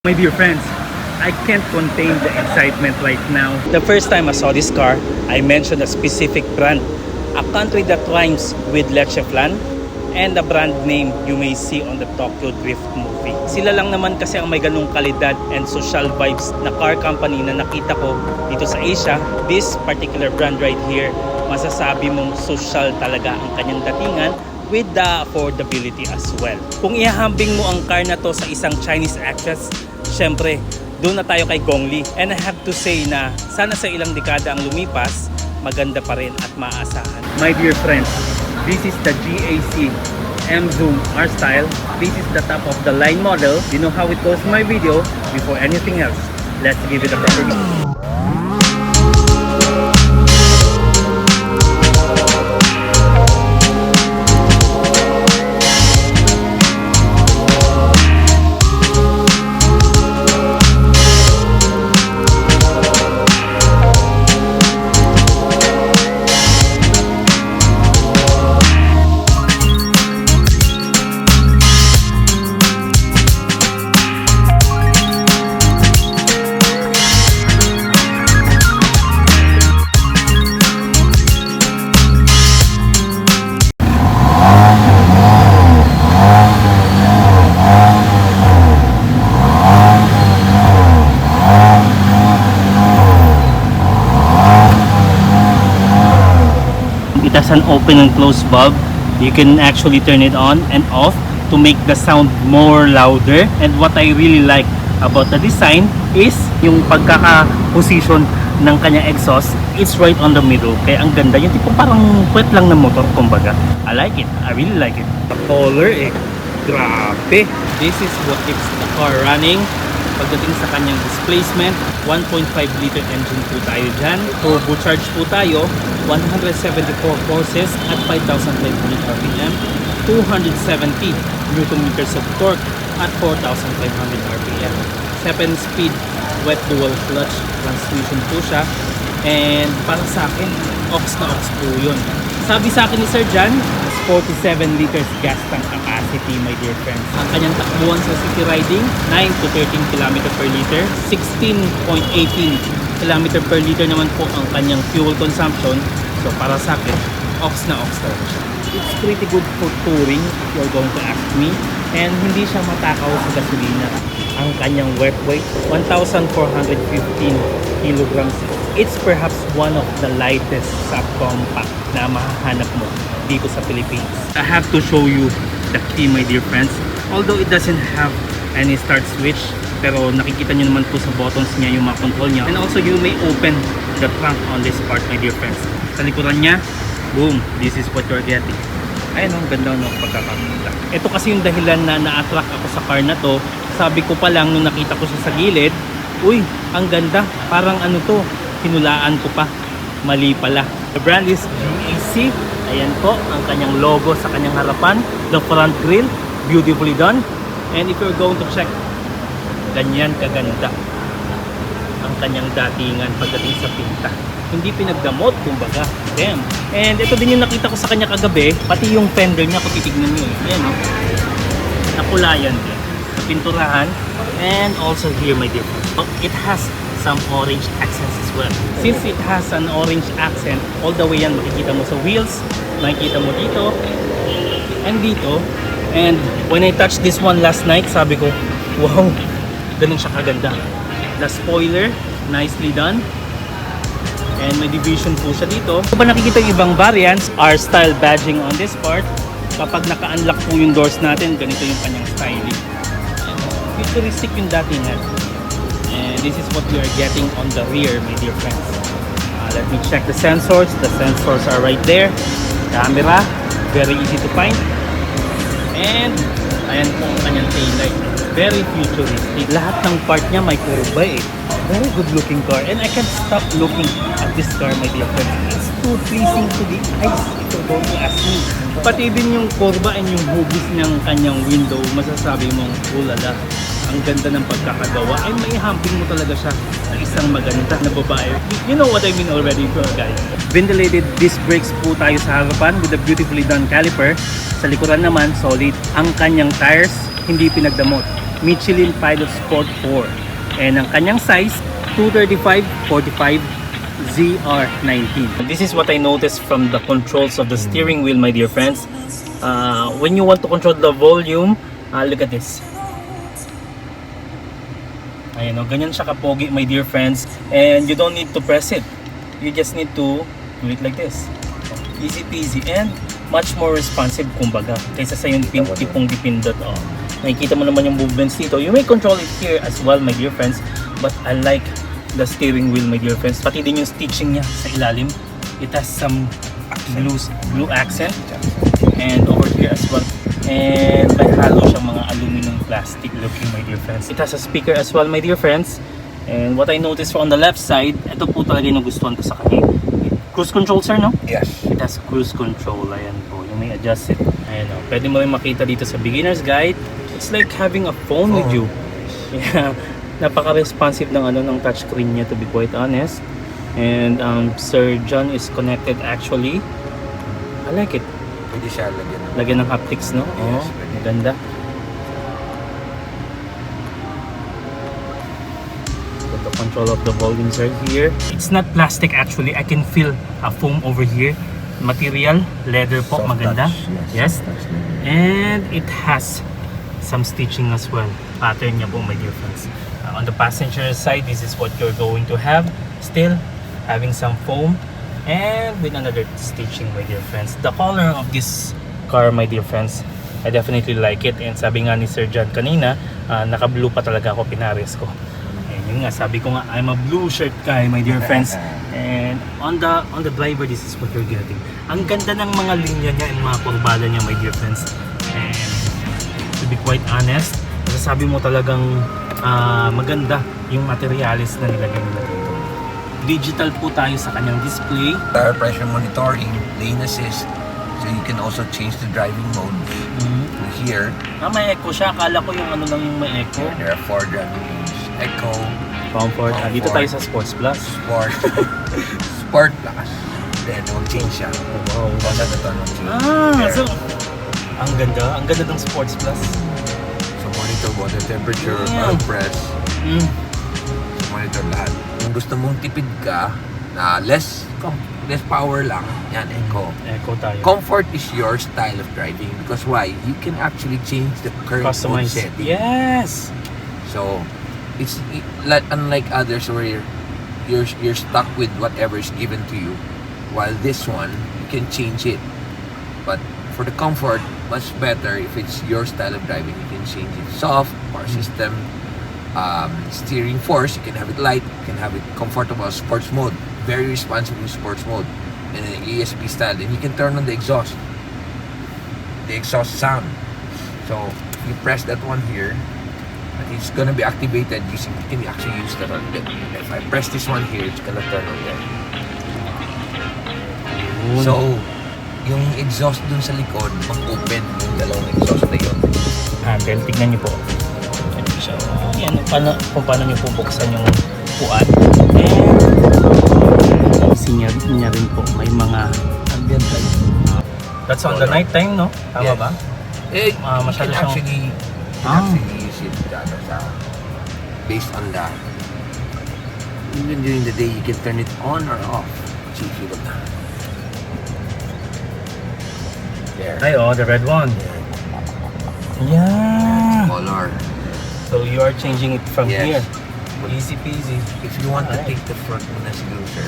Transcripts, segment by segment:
My dear friends, I can't contain the excitement right now. The first time I saw this car, I mentioned a specific brand, a country that rhymes with leche flan, and a brand name you may see on the Tokyo Drift movie. Sila lang naman kasi ang may ganung kalidad and social vibes na car company na nakita ko dito sa Asia. This particular brand right here, masasabi mong social talaga ang kanyang datingan with the affordability as well. Kung ihahambing mo ang car na to sa isang Chinese actress, syempre, doon na tayo kay Gongli. And I have to say na sana sa ilang dekada ang lumipas, maganda pa rin at maaasahan. My dear friends, this is the GAC M Zoom R-Style. This is the top of the line model. You know how it goes in my video. Before anything else, let's give it a proper go. It has an open and close valve. You can actually turn it on and off to make the sound more louder. And what I really like about the design is yung pagkaka-position ng kanya exhaust. It's right on the middle. Kaya ang ganda. Yung tipong parang puwet lang na motor, kumbaga. I like it. I really like it. The color grabe. This is what keeps the car running. Pagdating sa kanyang displacement, 1.5 liter engine po tayo dyan. Turbocharge po tayo, 174 forces at 5,500 RPM, 270 Nm of torque at 4,500 RPM. 7-speed wet dual clutch transmission po siya. And para sa akin, aux na aux po yun. Sabi sa akin ni Sir John, 47 liters gas tank capacity, my dear friends. Ang kanyang takbuhan sa city riding, 9 to 13 km per liter. 16.18 km per liter naman po ang kanyang fuel consumption. So para sa akin, aux na aux talaga siya. It's pretty good for touring if you're going to ask me. And hindi siya matakaw sa gasolina. Ang kanyang wet weight, 1,415 kilograms. It's perhaps one of the lightest subcompact na mahahanap mo dito sa Philippines. I have to show you the key, my dear friends. Although it doesn't have any start switch, pero nakikita nyo naman po sa buttons niya yung mga control niya. And also you may open the trunk on this part, my dear friends. Sa likuran niya, boom, this is what you're getting. Ayun, ang ganda ng pagkakakita. Ito kasi yung dahilan na na-attract ako sa car na to. Sabi ko pa lang nung nakita ko siya sa gilid, uy, ang ganda, parang ano to, hinulaan ko pa, mali pala. The brand is GAC. Ayan po ang kanyang logo sa kanyang harapan. The front grille, beautifully done. And if you're going to check, ganyan kaganda ang kanyang datingan pagdating sa pinta. Hindi pinagdamot, kumbaga. Damn. And ito din yung nakita ko sa kanya kagabi, pati yung fender niya, kung titignan nyo. Ayan, no? Nakulayan din. Pinturahan. And also here, my dear friend, it has some orange accents as well. Since it has an orange accent, all the way yan makikita mo sa wheels, makikita mo dito and dito. And when I touched this one last night, sabi ko, wow, ganun siya kaganda. The spoiler, nicely done. And may division po siya dito. Kung ba nakikita yung ibang variants, R-style badging on this part. Kapag naka-unlock po yung doors natin, ganito yung kanyang styling. Futuristic yung datingan. And this is what we are getting on the rear, my dear friends. Let me check the sensors. The sensors are right there. Camera, very easy to find. And ayan po ang kanyang taillight. Very futuristic. Lahat ng part niya may kurba eh. Very good looking car. And I can't stop looking at this car, my dear friends. It's too pleasing to the eyes, if you're going to ask me. Pati din yung kurba and yung hugis ng kanyang window, masasabi mong ulala. Ang ganda ng pagkakagawa ay may hamping mo talaga siya sa isang maganda na babae. You know what I mean already, guys. Ventilated disc brakes po tayo sa harapan with a beautifully done caliper. Sa likuran naman, solid. Ang kanyang tires, hindi pinagdamot. Michelin Pilot Sport 4. And ang kanyang size, 235/45 ZR19. This is what I noticed from the controls of the steering wheel, my dear friends. When you want to control the volume, look at this. Ayan o, ganyan siya kapogi, my dear friends. And you don't need to press it. You just need to do it like this. Easy peasy and much more responsive kumbaga kaysa sa yung tipong dipindot. Nakikita mo naman yung movements dito. You may control it here as well, my dear friends. But I like the steering wheel, my dear friends. Pati din yung stitching niya sa ilalim. It has some blue accent. And over here as well. And may halo siyang mga aluminum plastic looking, my dear friends. It has a speaker as well, my dear friends. And what I noticed on the left side, ito po talaga yung nagustuhan ko sa kanya. Cruise control, sir, no? Yes. It has cruise control. Ayan po, you may adjust it. Ayan o, pwede mo rin makita dito sa beginner's guide. It's like having a phone with you. Yeah, napaka-responsive ng ng touchscreen niya, to be quite honest. And Sir John is connected actually. I like it. Pwede siya Lagyan ng haptics, no? Yes, maganda. The control of the volumes are here. It's not plastic actually. I can feel a foam over here. Material, leather po, Soft maganda. touch, Yes. soft touch. And it has some stitching as well. Pattern niya po, my dear friends. On the passenger side, this is what you're going to have. Still having some foam and with another stitching, my dear friends. The color of this car, my dear friends, I definitely like it. And sabi nga ni Sir John kanina, naka-blue pa talaga ako, pinares ko. And yun nga, sabi ko nga, I'm a blue shirt guy, my dear friends. And on the driver, this is what you're getting. Ang ganda ng mga linya niya and mga kurbada niya, my dear friends. And to be quite honest, masasabi mo talagang maganda yung materials na nilagay nila dito. Digital po tayo sa kanyang display. Tire pressure monitoring, lane assist, so you can also change the driving mode. Here, May echo siya. Akala ko yung lang yung may echo. there are 4 driving modes. Eco, Comfort. Dito tayo sa Sports Plus. Sport, Sport Plus. Then, mag-change siya. Wow. Basta na ito, mag-change. So, ang ganda ng Sports Plus. So, monitor water temperature, Yeah. oil press. So, monitor lahat. Kung gusto mong tipid ka, na less power lang, yan, Eco. Echo tayo. Comfort is your style of driving because why? You can actually change the current mode Customize. setting. Yes. So it's like unlike others where you're stuck with whatever is given to you. While this one, you can change it. But for the comfort, much better if it's your style of driving. You can change it soft, power system, steering force. You can have it light. You can have it comfortable sports mode. Very responsive in sports mode and an ESP style. Then you can turn on the exhaust sound. So you press that one here, and it's gonna be activated using. You can actually use that on. If I press this one here, it's gonna turn on there. So yung exhaust dun sa likod, mag-open yung dalawang exhaust na yun. Handle, tignan niyo po. Ito siya. Yan, kung paano niyo bubuksan yung upuan. And niya rin po, may mga Ambient light. that's on the night time, no? Tama Yes. ba? You masyado can siyang- actually use it based on that. Even during the day, you can turn it on or off. See if you look. There. Ay, the red one. Yeah. Color. So you are changing it from Yes. here. Easy peasy. If you want to Alright. take the front one as glue, sir,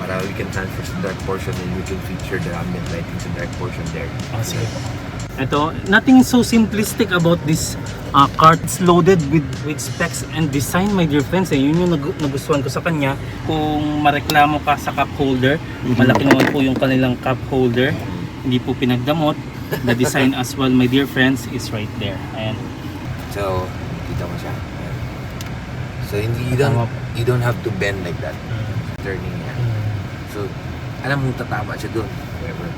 para we can transfer sa dark portion and we can feature the ambient lighting sa dark portion there. Sige po. Ito, nothing so simplistic about this car. It's loaded with specs and design, my dear friends. Yun yung nagustuhan ko sa kanya. Kung mareklamo ka sa cup holder, malaki naman po yung kanilang cup holder. Hindi po pinagdamot. The design as well, my dear friends, is right there. Ayan. So, kita mo siya. Ayan. So, Tama. you don't have to bend like that. Turning yan. So, alam mong tatama siya dun. Whatever.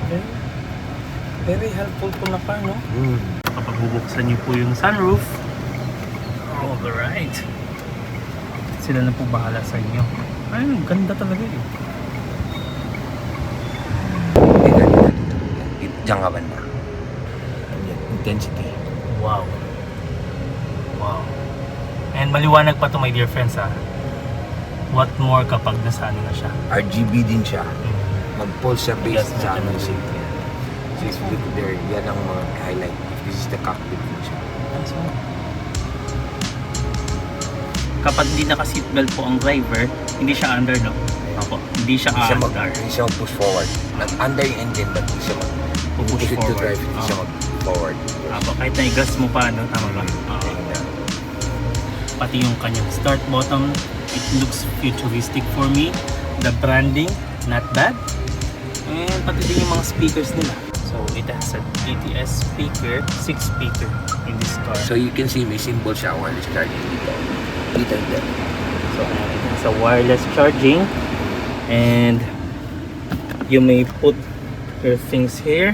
Okay. Very helpful po na car, no? Kapag bubuksan niyo po yung sunroof, alright. Sila na po bahala sa inyo. Ay, ganda talaga eh. Diyan ka banda. Ayan, intensity. Wow. Wow. And maliwanag pa to, my dear friends, ha. What more kapag nasa ano na siya? RGB din siya. Mag-pulse siya based Yes, sa maganda music. music. So if you look there, yan ang mga highlight. This is the cockpit feature. Kapag hindi naka-seatbelt po ang driver, hindi siya under, no? Opo, hindi siya under. Hindi siya mag-push forward. Under yung engine, but hindi siya Push to forward. drive, hindi siya mag-forward. Opo, kahit na-gas mo pa, no? Tama ba? Pati yung kanyang start button, it looks futuristic for me. The branding, not bad. And pati din yung mga speakers nila. So it has a ATS speaker, 6 speaker in this car. So you can see may symbol siya wireless charging dito. Dito and there. So it's a wireless charging, and you may put your things here,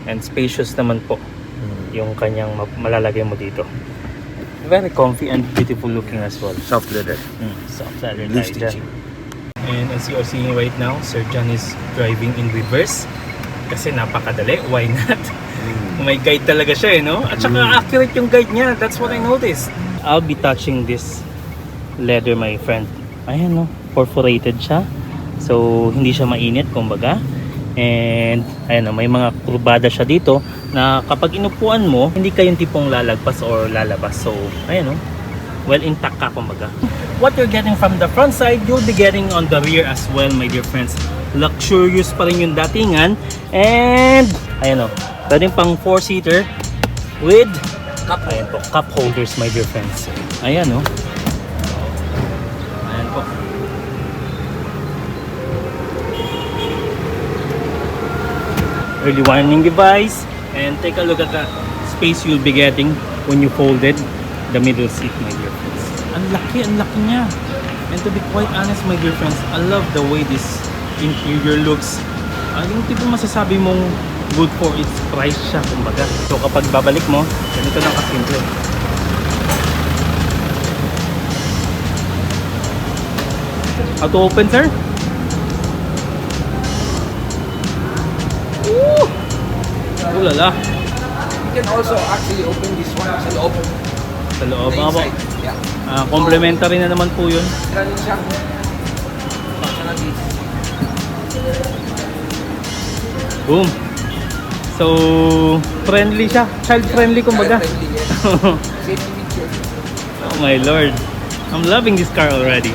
and spacious naman po yung kanyang malalagay mo dito. Very comfy and beautiful looking as well. Soft leather. Soft leather Blue tayo stitching. dyan. And as you are seeing right now, Sir John is driving in reverse kasi napakadali. Why not? May guide talaga siya, no? At saka accurate yung guide niya. That's what I noticed. I'll be touching this leather, my friend. Ayan, no? Perforated siya. So, hindi siya mainit, kumbaga. And, ayan, no? May mga kurbada siya dito na kapag inupuan mo, hindi kayong tipong lalagpas or lalabas. So, ayan, no? Well intact ka, kumbaga. What you're getting from the front side, you'll be getting on the rear as well, my dear friends. Luxurious pa rin yung datingan. And, ayan, no? Pwedeng pang 4-seater with ayan po, cup holders, my dear friends. Ayan, no? Ayan po. Early warning device. And take a look at the space you'll be getting when you folded the middle seat, my dear friends. Ang laki niya. And to be quite honest, my dear friends, I love the way this interior looks. Yung tipo masasabi mong good for its price siya, kumbaga. So kapag babalik mo, ganito lang kasimple. How to open, sir? Ooh! Ulala! You can also actually open this one sa loob. Sa loob, The po. inside. Yeah. Complimentary na naman po yun. Ganun siya. Boom! So, friendly siya. Child friendly, kumbaga. Safety feature. Oh my lord. I'm loving this car already.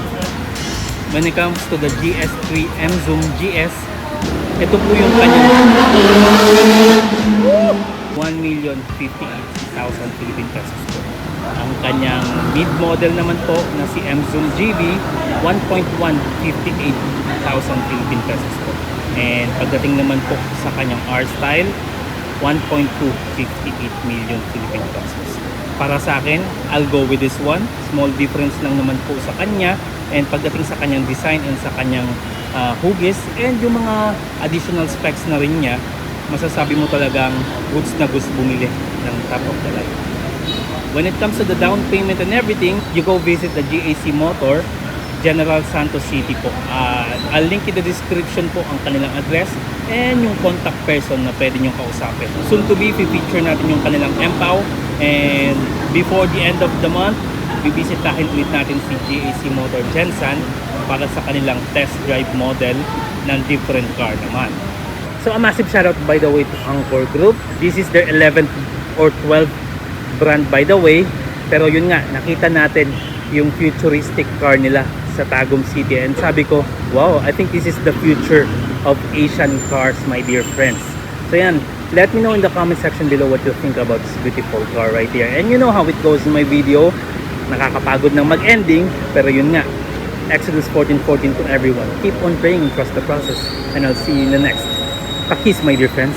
When it comes to the GS3 M Zoom GS, ito po yung kanyang 1,058,000 Philippine pesos po. Ang kanyang mid-model naman po na si M Zoom GB, 1,158,000 Philippine pesos po. And pagdating naman po sa kanyang R-Style, 1.258 million Philippine pesos. Para sa akin, I'll go with this one. Small difference lang naman po sa kanya. And pagdating sa kanyang design and sa kanyang hugis and yung mga additional specs na rin niya, masasabi mo talagang goods na goods bumili ng top of the line. When it comes to the down payment and everything, you go visit the GAC Motors General Santos City po. I'll link in the description po ang kanilang address and yung contact person na pwede nyo kausapin. Soon to be, feature natin yung kanilang MPOW, and before the end of the month, bibisitahin ulit natin si GAC Motors General Santos para sa kanilang test drive model ng different car naman. So a massive shoutout by the way to Anchor Group. This is their 11th or 12th brand by the way. Pero yun nga, nakita natin yung futuristic car nila sa Tagum City. And sabi ko, wow, I think this is the future of Asian cars, my dear friends. So yan, let me know in the comment section below what you think about this beautiful car right here. And you know how it goes in my video. Nakakapagod ng mag-ending, pero yun nga, Exodus 14:14 to everyone. Keep on praying and trust the process. And I'll see you in the next. Pakis, my dear friends.